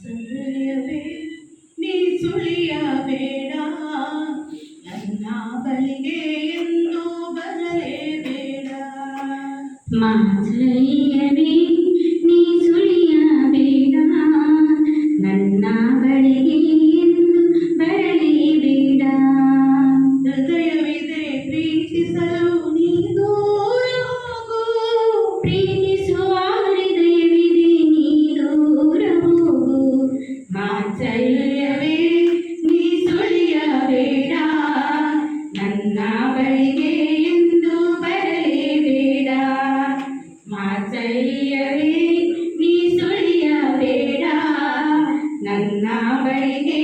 ಸದಯವೇ ನೀ ಸುಳಿಯಬೇಡ ನನ್ನ ಬಳಿಗೆ ಎಂದು ಬರಲೇಬೇಡ ಮಾಧುರ್ಯವೇ ನೀ ಸುಳಿಯಬೇಡ ನನ್ನ ಬಳಿಗೆ ಎಂದು ಬರಲೇಬೇಡ ಹೃದಯವಿದೆ ಪ್ರೀತಿಸಲು ನೀ ದೂರ ಹೋಗು ಪ್ರೀತಿಸುವ ಹೃದಯವಿದೆ ನೀ ದೂರ ಹೋಗು ಮಾಧುರ್ಯವೇ ನೀ ಸುಳಿಯಬೇಡ ನನ್ನ ಬಳಿಗೆ ಎಂದು ಬರಲೇಬೇಡ ಮಾಧುರ್ಯವೇ ನೀ ಸುಳಿಯಬೇಡ ನನ್ನ ಬಳಿಗೆ